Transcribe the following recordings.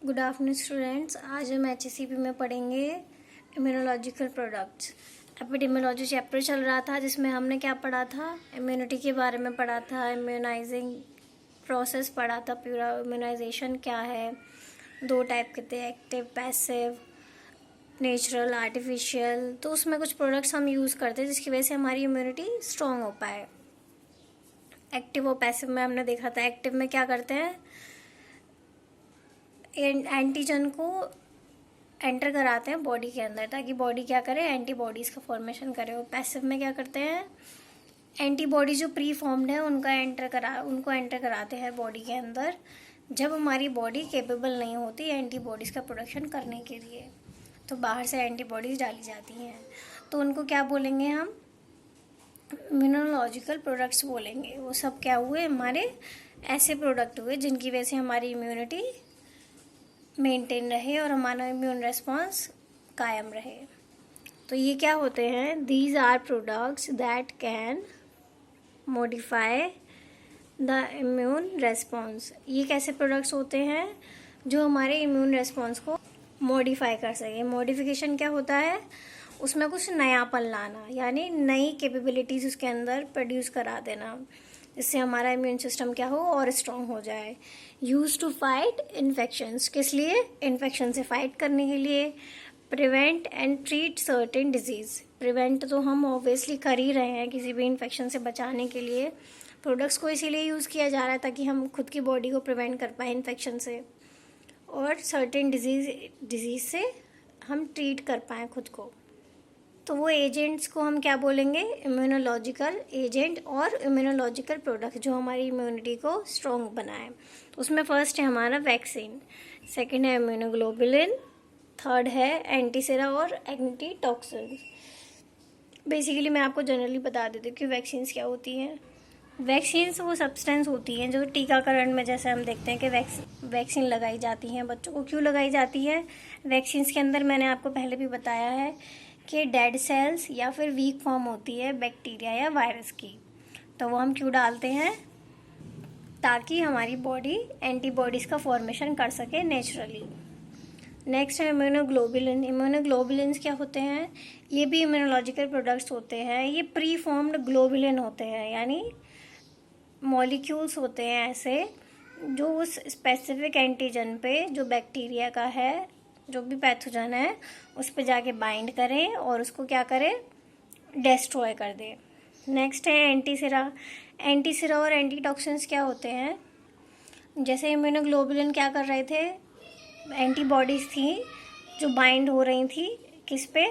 Good afternoon students. आज हम HACP में पढ़ेंगे इम्यूनोलॉजिकल प्रोडक्ट्स। एपिडेमियोलॉजी चैप्टर चल रहा था जिसमें हमने क्या पढ़ा था, इम्यूनिटी के बारे में पढ़ा था, इम्यूनाइजिंग प्रोसेस पढ़ा था, पूरा इम्यूनाइजेशन क्या है, दो टाइप के थे, एक्टिव पैसिव, नेचुरल आर्टिफिशियल। तो उसमें कुछ प्रोडक्ट्स हम यूज़ करते हैं जिसकी वजह से हमारी इम्यूनिटी स्ट्रॉन्ग हो पाए। एक्टिव और पैसिव में हमने देखा था, एक्टिव में क्या करते हैं, एंटीजन को एंटर कराते हैं बॉडी के अंदर ताकि बॉडी क्या करे, एंटीबॉडीज़ का फॉर्मेशन करे। और पैसिव में क्या करते हैं, एंटीबॉडी जो प्री फॉर्म्ड है उनको एंटर कराते हैं बॉडी के अंदर जब हमारी बॉडी कैपेबल नहीं होती एंटीबॉडीज़ का प्रोडक्शन करने के लिए। तो बाहर से एंटीबॉडीज़ डाली जाती हैं, तो उनको क्या बोलेंगे हम, इम्यूनोलॉजिकल प्रोडक्ट्स बोलेंगे। वो सब क्या हुए, हमारे ऐसे प्रोडक्ट हुए जिनकी वजह से हमारी इम्यूनिटी मेंटेन रहे और हमारा इम्यून रेस्पॉन्स कायम रहे। तो ये क्या होते हैं, these are products that can modify the immune response. ये कैसे प्रोडक्ट्स होते हैं जो हमारे इम्यून रेस्पॉन्स को मॉडिफाई कर सके। मॉडिफिकेशन क्या होता है, उसमें कुछ नयापन लाना, यानी नई कैपेबिलिटीज़ उसके अंदर प्रोड्यूस करा देना जिससे हमारा इम्यून सिस्टम क्या हो और स्ट्रॉन्ग हो जाए। यूज टू फाइट इन्फेक्शंस, किस लिए, इन्फेक्शन से फाइट करने के लिए। Prevent and treat certain disease, prevent तो हम ऑब्वियसली कर ही रहे हैं, किसी भी इन्फेक्शन से बचाने के लिए प्रोडक्ट्स को इसीलिए यूज़ किया जा रहा है ताकि हम खुद की बॉडी को प्रिवेंट कर पाएँ इन्फेक्शन से, और सर्टेन डिजीज़ से हम ट्रीट कर पाएँ खुद को। तो वो एजेंट्स को हम क्या बोलेंगे, इम्यूनोलॉजिकल एजेंट और इम्यूनोलॉजिकल प्रोडक्ट जो हमारी इम्यूनिटी को स्ट्रॉन्ग बनाए। तो उसमें फर्स्ट है हमारा वैक्सीन, सेकंड है इम्यूनोग्लोबुलिन, थर्ड है एंटीसेरा और एंटी टॉक्सिन। बेसिकली मैं आपको जनरली बता देती हूँ कि वैक्सीन्स क्या होती हैं। वैक्सीन्स वो सब्सटेंस होती हैं जो टीकाकरण में, जैसे हम देखते हैं कि वैक्सीन लगाई जाती हैं बच्चों को। क्यों लगाई जाती है, वैक्सीन्स के अंदर मैंने आपको पहले भी बताया है कि डेड सेल्स या फिर वीक फॉर्म होती है बैक्टीरिया या वायरस की, तो वो हम क्यों डालते हैं, ताकि हमारी बॉडी एंटीबॉडीज़ का फॉर्मेशन कर सके नेचुरली। नेक्स्ट है इम्यूनोग्लोबुलिन। इम्यूनोग्लोबुलिन्स क्या होते हैं, ये भी इम्यूनोलॉजिकल प्रोडक्ट्स होते हैं। ये प्री फॉर्म्ड ग्लोबुलिन होते हैं, यानी मॉलिक्यूल्स होते हैं ऐसे जो उस स्पेसिफिक एंटीजन पे, जो बैक्टीरिया का है, जो भी पैथोजन है, उस पे जाके बाइंड करें और उसको क्या करें, डिस्ट्रॉय कर दें। नेक्स्ट है एंटीसेरा। एंटीसेरा और एंटीटॉक्सिन्स क्या होते हैं, जैसे इम्यूनोग्लोबुलिन क्या कर रहे थे, एंटीबॉडीज़ थी जो बाइंड हो रही थी किस पे,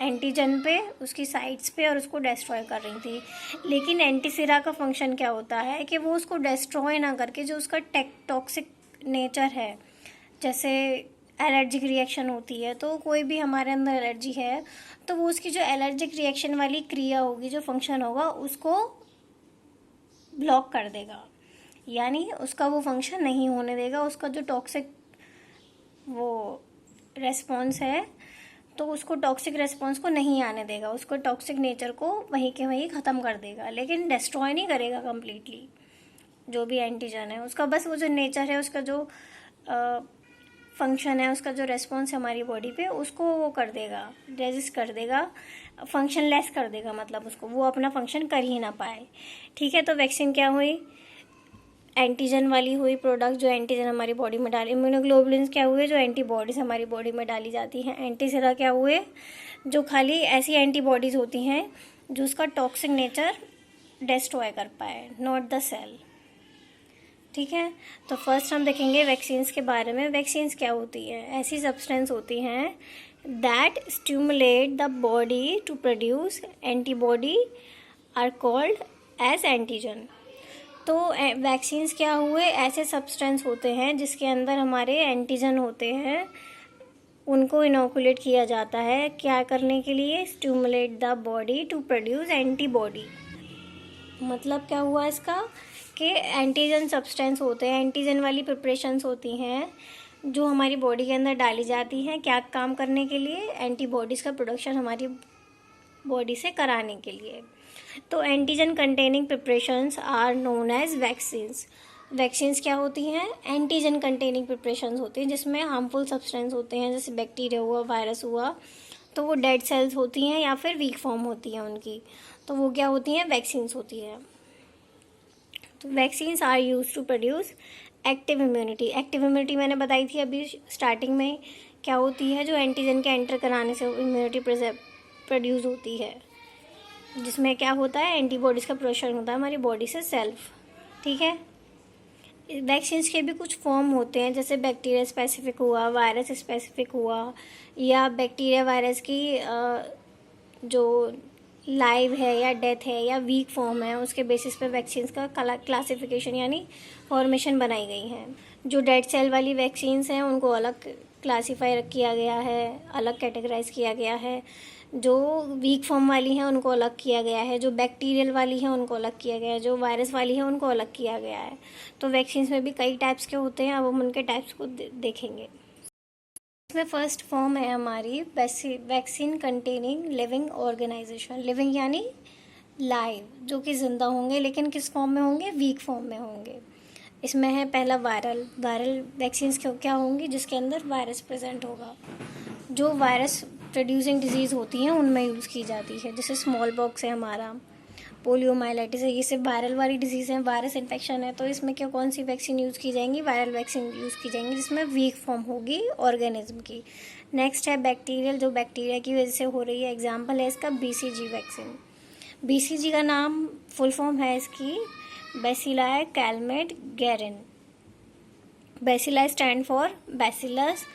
एंटीजन पे, उसकी साइट्स पे, और उसको डिस्ट्रॉय कर रही थी। लेकिन एंटीसेरा का फंक्शन क्या होता है कि वो उसको डिस्ट्रॉय ना करके जो उसका टॉक्सिक नेचर है, जैसे एलर्जिक रिएक्शन होती है, तो कोई भी हमारे अंदर एलर्जी है तो वो उसकी जो एलर्जिक रिएक्शन वाली क्रिया होगी, जो फंक्शन होगा, उसको ब्लॉक कर देगा, यानी उसका वो फंक्शन नहीं होने देगा। उसका जो टॉक्सिक वो रेस्पॉन्स है तो उसको टॉक्सिक रेस्पॉन्स को नहीं आने देगा, उसको टॉक्सिक नेचर को वहीं के वहीं ख़त्म कर देगा, लेकिन डिस्ट्रॉय नहीं करेगा कम्प्लीटली। जो भी एंटीजन है उसका बस वो जो नेचर है, उसका जो फंक्शन है, उसका जो रेस्पॉन्स है हमारी बॉडी पे, उसको वो कर देगा, रेजिस्ट कर देगा, फंक्शन लेस कर देगा, मतलब उसको वो अपना फंक्शन कर ही ना पाए। ठीक है, तो वैक्सीन क्या हुई, एंटीजन वाली हुई प्रोडक्ट जो एंटीजन हमारी बॉडी में डाली। इम्यूनोग्लोबुलिन्स क्या हुए, जो एंटीबॉडीज़ हमारी बॉडी में डाली जाती हैं। एंटीसेरा क्या हुए, जो खाली ऐसी एंटीबॉडीज़ होती हैं जो उसका टॉक्सिक नेचर डिस्ट्रॉय कर पाए, नॉट द सेल। ठीक है, तो फर्स्ट हम देखेंगे वैक्सीन्स के बारे में। वैक्सीन्स क्या होती है, ऐसी सब्सटेंस होती हैं that stimulate the body to produce antibody are called as antigen. तो वैक्सीन्स क्या हुए, ऐसे सब्सटेंस होते हैं जिसके अंदर हमारे एंटीजन होते हैं, उनको इनोकुलेट किया जाता है क्या करने के लिए, stimulate the body to produce antibody. मतलब क्या हुआ इसका कि एंटीजन सब्सटेंस होते हैं, एंटीजन वाली प्रिपरेशंस होती हैं जो हमारी बॉडी के अंदर डाली जाती हैं, क्या काम करने के लिए, एंटीबॉडीज़ का प्रोडक्शन हमारी बॉडी से कराने के लिए। तो antigen containing preparations are known as vaccines. Vaccines क्या होती हैं? एंटीजन कंटेनिंग प्रिपरेशंस होती हैं जिसमें हार्मफुल सब्सटेंस होते हैं, जैसे बैक्टीरिया हुआ, वायरस हुआ, तो वो डेड सेल्स होती हैं या फिर वीक फॉर्म होती हैं उनकी, तो वो क्या होती हैं? वैक्सीन्स होती हैं। तो vaccines are use to produce active immunity. Active immunity मैंने बताई थी अभी स्टार्टिंग में, क्या होती है? जो एंटीजन के एंटर कराने से इम्यूनिटी प्रोड्यूस होती है, जिसमें क्या होता है? एंटीबॉडीज का प्रोडक्शन होता है हमारी बॉडी से सेल्फ। ठीक है। वैक्सीन्स के भी कुछ फॉर्म होते हैं, जैसे बैक्टीरिया स्पेसिफिक हुआ, वायरस स्पेसिफिक हुआ, या बैक्टीरिया वायरस की जो लाइव है या डेथ है या वीक फॉर्म है, उसके बेसिस पे वैक्सीन्स का क्लासिफिकेशन यानी फॉर्मेशन बनाई गई है। जो डेड सेल वाली वैक्सीन्स हैं उनको अलग क्लासीफाई किया गया है, अलग कैटेगराइज किया गया है। जो वीक फॉर्म वाली हैं उनको अलग किया गया है, जो बैक्टीरियल वाली हैं उनको अलग किया गया है, जो वायरस वाली हैं उनको अलग किया गया है। तो वैक्सीन्स में भी कई टाइप्स के होते हैं, अब हम उनके टाइप्स को देखेंगे। इसमें फर्स्ट फॉर्म है हमारी vaccine containing living organisation. Living यानी लाइव, जो कि जिंदा होंगे, लेकिन किस फॉर्म में होंगे? वीक फॉर्म में होंगे। इसमें है पहला वायरल वैक्सीन्स क्या होंगी? जिसके अंदर वायरस प्रेजेंट होगा। जो वायरस प्रोड्यूसिंग डिजीज़ होती हैं उनमें यूज़ की जाती है, जैसे स्मॉल पॉक्स है हमारा, पोलियोमाइलाइटिस है, ये सिर्फ वायरल वाली डिजीज़ है, वायरस इन्फेक्शन है। तो इसमें क्या कौन सी वैक्सीन यूज़ की जाएंगी? वायरल वैक्सीन यूज़ की जाएंगी, जिसमें वीक फॉर्म होगी ऑर्गेनिज्म की। नेक्स्ट है बैक्टीरियल, जो बैक्टीरिया की वजह से हो रही है। एग्जाम्पल है इसका BCG वैक्सीन। BCG का नाम फुल फॉर्म है इसकी bacilli Calmette Guerin. Bacilli stand for bacillus,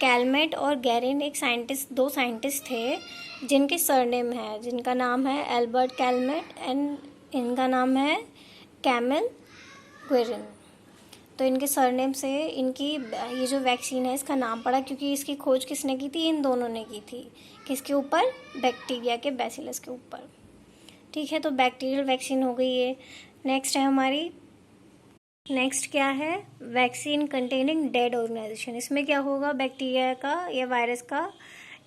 Calmette और गैरिन एक साइंटिस्ट, दो साइंटिस्ट थे जिनके सरनेम है, जिनका नाम है एल्बर्ट कैलमेट एंड इनका नाम है कैमिल ग्वेरिन। तो इनके सरनेम से इनकी ये जो वैक्सीन है इसका नाम पड़ा, क्योंकि इसकी खोज किसने की थी? इन दोनों ने की थी। किसके ऊपर? बैक्टीरिया के, बैसिलस के ऊपर। ठीक है, तो बैक्टीरियल वैक्सीन हो गई है। नेक्स्ट है हमारी, नेक्स्ट क्या है? Vaccine containing dead organisation. इसमें क्या होगा? बैक्टीरिया का या वायरस का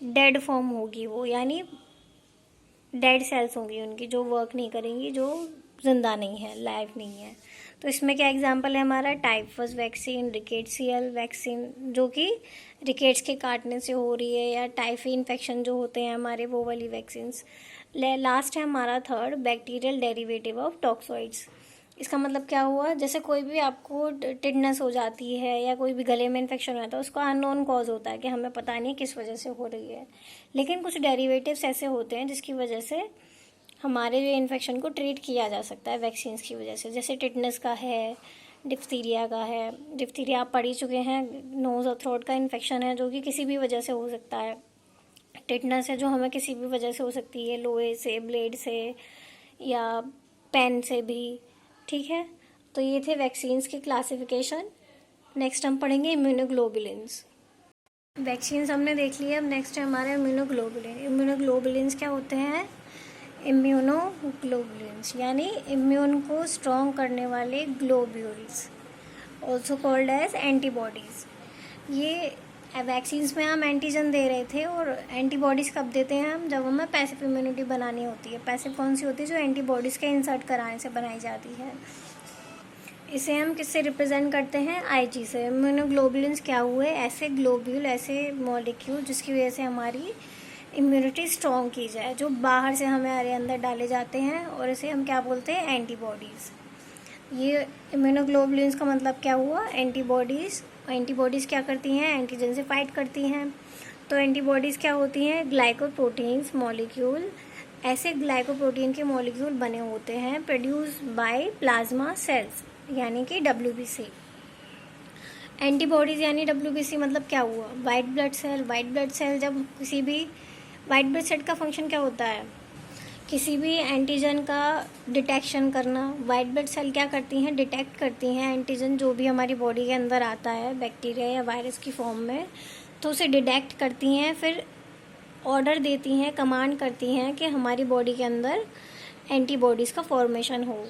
डेड फॉर्म होगी वो, यानी डेड सेल्स होंगी उनकी, जो वर्क नहीं करेंगी, जो जिंदा नहीं है, लाइव नहीं है। तो इसमें क्या एग्जांपल है हमारा? टाइफस वैक्सीन, रिकेट्सियल वैक्सीन, जो कि रिकेट्स के काटने से हो रही है, या टाइफी इन्फेक्शन जो होते हैं हमारे, वो वाली वैक्सीन्स। लास्ट है हमारा third, bacterial derivative of toxoids. इसका मतलब क्या हुआ? जैसे कोई भी आपको टिटनेस हो जाती है या कोई भी गले में इन्फेक्शन हो जाता है, उसका अननोन कॉज होता है कि हमें पता नहीं किस वजह से हो रही है, लेकिन कुछ डेरिवेटिव्स ऐसे होते हैं जिसकी वजह से हमारे जो इन्फेक्शन को ट्रीट किया जा सकता है वैक्सीन्स की वजह से। जैसे टिटनेस का है, डिप्थीरिया का है। डिप्थीरिया आप पढ़ ही चुके हैं, नोज़ और थ्रोट का इन्फेक्शन है जो कि किसी भी वजह से हो सकता है। टिटनेस है जो हमें किसी भी वजह से हो सकती है, लोहे से, ब्लेड से या पेन से भी। ठीक है, तो ये थे वैक्सीन्स की क्लासिफिकेशन। नेक्स्ट हम पढ़ेंगे इम्यूनोग्लोबुलिन्स। वैक्सीन्स हमने देख लिया, अब नेक्स्ट है हमारे इम्यूनोग्लोबुलिन। इम्यूनोग्लोबुलिन्स क्या होते हैं? इम्यूनोग्लोबुलिन्स यानी इम्यून को स्ट्रॉन्ग करने वाले globules, also called as antibodies. ये वैक्सीन्स में हम एंटीजन दे रहे थे, और एंटीबॉडीज़ कब देते हैं हम? जब हमें पैसिव इम्यूनिटी बनानी होती है। पैसिव कौन सी होती है? जो एंटीबॉडीज़ के इंसर्ट कराने से बनाई जाती है। इसे हम किससे रिप्रेजेंट करते हैं? IG से। इम्यूनोग्लोबुलिन्स क्या हुए? ऐसे ग्लोब्यूल, ऐसे मॉलिक्यूल जिसकी वजह से हमारी इम्यूनिटी स्ट्रॉन्ग की जाए, जो बाहर से हमारे अंदर डाले जाते हैं, और इसे हम क्या बोलते हैं? एंटीबॉडीज़। ये इम्यूनोग्लोबुलिन्स का मतलब क्या हुआ? एंटीबॉडीज़। एंटीबॉडीज़ क्या करती हैं? एंटीजन से फाइट करती हैं। तो एंटीबॉडीज़ क्या होती हैं? Glycoproteins molecule. ऐसे ग्लाइकोप्रोटीन के मॉलिक्यूल बने होते हैं प्रोड्यूस बाय प्लाज्मा सेल्स, यानी कि WBC। एंटीबॉडीज़ यानी WBC मतलब क्या हुआ? White blood cell. White blood cell जब किसी भी, वाइट ब्लड सेल का फंक्शन क्या होता है? किसी भी एंटीजन का डिटेक्शन करना। वाइट ब्लड सेल क्या करती हैं? डिटेक्ट करती हैं एंटीजन जो भी हमारी बॉडी के अंदर आता है बैक्टीरिया या वायरस की फॉर्म में, तो उसे डिटेक्ट करती हैं, फिर ऑर्डर देती हैं, कमांड करती हैं कि हमारी बॉडी के अंदर एंटीबॉडीज़ का फॉर्मेशन हो।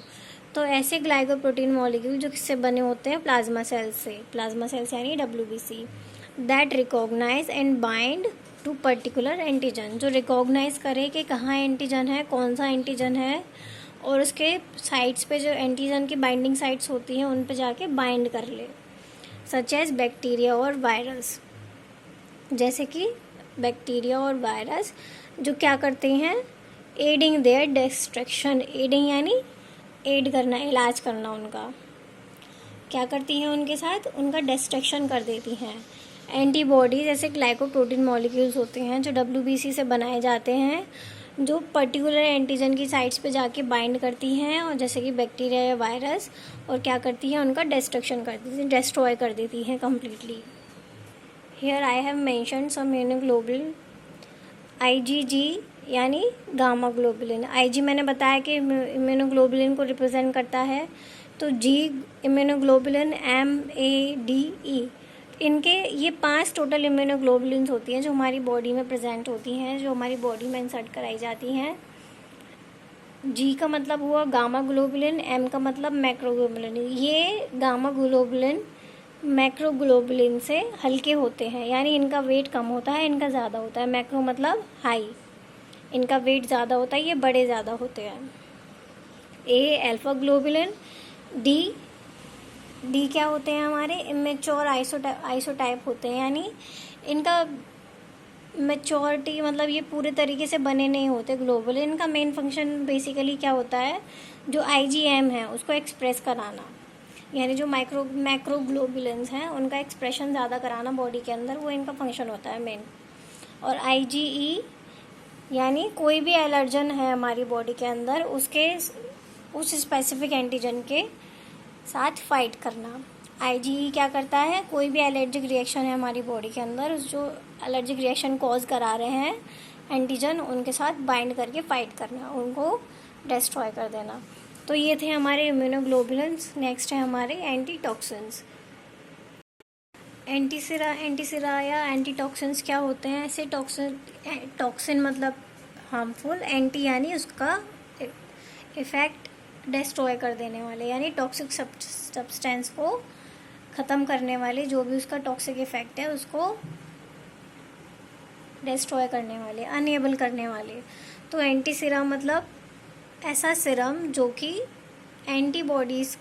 तो ऐसे ग्लाइकोप्रोटीन मॉलिक्यूल जो किससे बने होते हैं? प्लाज्मा सेल्स से। प्लाज्मा सेल्स यानी WBC, that recognise and bind to particular antigen, जो रिकॉग्नाइज करे कि कहाँ एंटीजन है, कौन सा एंटीजन है, और उसके साइड्स पे जो एंटीजन की बाइंडिंग साइट्स होती हैं उन पे जाके बाइंड कर ले, सच एज बैक्टीरिया और वायरस। जैसे कि बैक्टीरिया और वायरस जो क्या करते हैं, एडिंग देयर डिस्ट्रक्शन। एडिंग यानी एड करना, इलाज करना उनका। क्या करती हैं उनके साथ, उनका डिस्ट्रक्शन कर देती हैं। एंटीबॉडी जैसे ग्लाइकोप्रोटीन मॉलिक्यूल्स होते हैं जो WBC से बनाए जाते हैं, जो पर्टिकुलर एंटीजन की साइट्स पे जाके बाइंड करती हैं, और जैसे कि बैक्टीरिया या वायरस, और क्या करती हैं, उनका डिस्ट्रक्शन कर देती हैं, डिस्ट्रॉय कर देती हैं completely. Here I have mentioned some immunoglobulin. IgG यानी गामा ग्लोबुलिन। IG मैंने बताया कि इम्यूनोग्लोबुलिन को रिप्रेजेंट करता है, तो G इम्यूनोग्लोबुलिन, MADE, इनके ये 5 टोटल इम्यूनोग्लोबुलिन्स होती हैं जो हमारी बॉडी में प्रेजेंट होती हैं, जो हमारी बॉडी में इंसर्ट कराई जाती हैं। G का मतलब हुआ गामा ग्लोबुलिन, M का मतलब मैक्रोग्लोबुलिन। ये गामा ग्लोबुलिन मैक्रोग्लोबुलिन से हल्के होते हैं, यानी इनका वेट कम होता है, इनका ज़्यादा होता है। मैक्रो मतलब हाई, इनका वेट ज़्यादा होता है, ये बड़े ज़्यादा होते हैं। A alpha globulin. डी क्या होते हैं, हमारे इमेच्योर आइसोटाइप होते हैं, यानी इनका मेच्योरिटी मतलब ये पूरे तरीके से बने नहीं होते ग्लोबुलिन। इनका मेन फंक्शन बेसिकली क्या होता है, जो IgM है उसको एक्सप्रेस कराना, यानी जो मैक्रोग्लोबुलिन्स हैं उनका एक्सप्रेशन ज़्यादा कराना बॉडी के अंदर, वो इनका फंक्शन होता है मेन। और IgE यानी कोई भी एलर्जन है हमारी बॉडी के अंदर, उसके उस स्पेसिफिक एंटीजन के साथ फाइट करना। IgE क्या करता है, कोई भी एलर्जिक रिएक्शन है हमारी बॉडी के अंदर, उस जो एलर्जिक रिएक्शन कॉज करा रहे हैं एंटीजन, उनके साथ बाइंड करके फाइट करना, उनको डिस्ट्रॉय कर देना। तो ये थे हमारे इम्यूनोग्लोबुलिन्स। नेक्स्ट है हमारे एंटीटॉक्सिन्स। एंटीसिरा या एंटीटॉक्सिन्स क्या होते हैं, ऐसे टॉक्सिन मतलब हार्मफुल, एंटी यानी उसका इफेक्ट डिस्ट्रॉय कर देने वाले, यानी टॉक्सिक सब्सटेंस को ख़त्म करने वाले, जो भी उसका टॉक्सिक इफेक्ट है उसको डिस्ट्रॉय करने वाले, अनेबल करने वाले। तो एंटीसिरा मतलब ऐसा सिरम जो कि एंटीबॉडीज़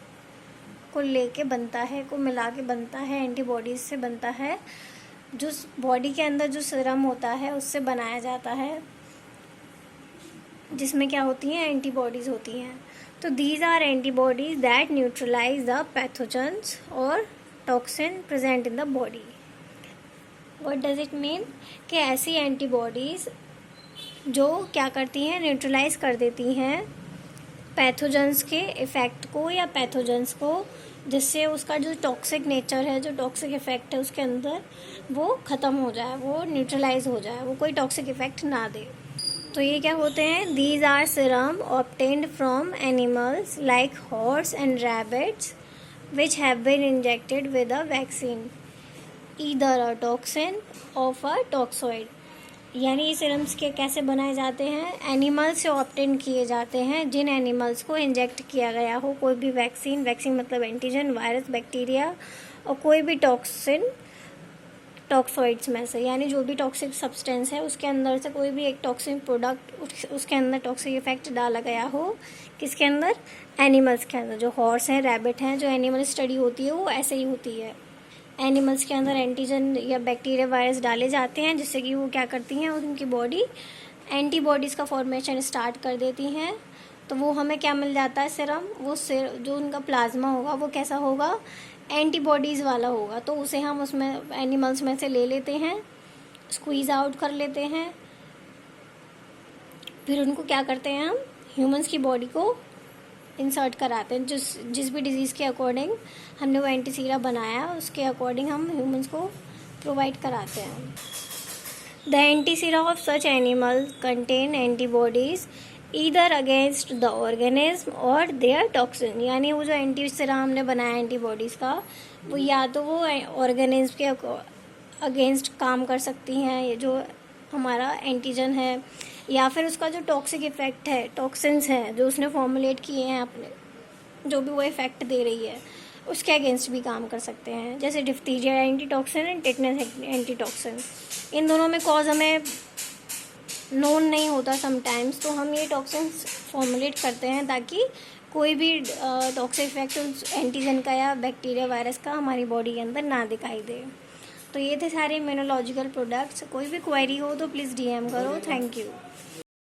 को लेके बनता है, को मिला के बनता है, एंटीबॉडीज़ से बनता है। जो बॉडी के अंदर जो सिरम होता है उससे बनाया जाता है, जिसमें क्या होती हैं, एंटीबॉडीज़ होती हैं। तो these are antibodies that neutralise the pathogens और toxin present in the body. What does it mean, कि ऐसी एंटीबॉडीज़ जो क्या करती हैं, न्यूट्रलाइज कर देती हैं पैथोजेंस के इफ़ेक्ट को या पैथोजेंस को, जिससे उसका जो टॉक्सिक नेचर है, जो टॉक्सिक इफ़ेक्ट है उसके अंदर, वो ख़त्म हो जाए, वो न्यूट्रलाइज हो जाए, वो कोई टॉक्सिक इफ़ेक्ट ना दे। तो ये क्या होते हैं, these are serum obtained from animals like horse and rabbits which have been injected with a vaccine either a toxin of a toxoid. यानी ये सिरम्स के कैसे बनाए जाते हैं, एनिमल से ऑब्टेन किए जाते हैं, जिन एनिमल्स को इंजेक्ट किया गया हो कोई भी वैक्सीन मतलब एंटीजन, वायरस, बैक्टीरिया, और कोई भी टॉक्सिन टॉक्सोइड्स में से, यानी जो भी टॉक्सिक सब्सटेंस है उसके अंदर से कोई भी एक टॉक्सिक प्रोडक्ट, उसके अंदर टॉक्सिक इफेक्ट डाला गया हो, किसके अंदर, एनिमल्स के अंदर। जो हॉर्स हैं, रैबिट हैं, जो एनिमल स्टडी होती है वो ऐसे ही होती है। एनिमल्स के अंदर एंटीजन या बैक्टीरिया, वायरस डाले जाते हैं, जिससे कि वो क्या करती हैं, उनकी बॉडी एंटीबॉडीज़ का फॉर्मेशन स्टार्ट कर देती हैं। तो वो हमें क्या मिल जाता है, सिरम, वो जो उनका प्लाज्मा होगा वो कैसा होगा, एंटीबॉडीज़ वाला होगा। तो उसे हम उसमें एनिमल्स में से ले लेते हैं, स्क्वीज़ आउट कर लेते हैं, फिर उनको क्या करते हैं, हम ह्यूमंस की बॉडी को इंसर्ट कराते हैं। जिस भी डिजीज़ के अकॉर्डिंग हमने वो एंटीसीरा बनाया, उसके अकॉर्डिंग हम ह्यूमंस को प्रोवाइड कराते हैं। The antisera of such animal contain antibodies either against the organism और देयर टॉक्सिन। यानी वो जो एंटीसीरा हमने बनाया एंटीबॉडीज़ का, वो या तो वो ऑर्गेनिज्म के अगेंस्ट काम कर सकती हैं, ये जो हमारा एंटीजन है, या फिर उसका जो टॉक्सिक इफेक्ट है, टॉक्सिन्स हैं जो उसने फॉर्मुलेट किए हैं अपने, जो भी वो इफेक्ट दे रही है, उसके अगेंस्ट भी काम कर सकते हैं। जैसे diphtheria antitoxin and tetanus antitoxin, इन दोनों में कॉज हमें नोन नहीं होता समटाइम्स, तो हम ये टॉक्सिन्स फॉर्मुलेट करते हैं ताकि कोई भी टॉक्सिक इफेक्ट एंटीजन का या बैक्टीरिया वायरस का हमारी बॉडी के अंदर ना दिखाई दे। तो ये थे सारे इम्यूनोलॉजिकल प्रोडक्ट्स। कोई भी क्वेरी हो तो प्लीज़ DM करो। Thank you.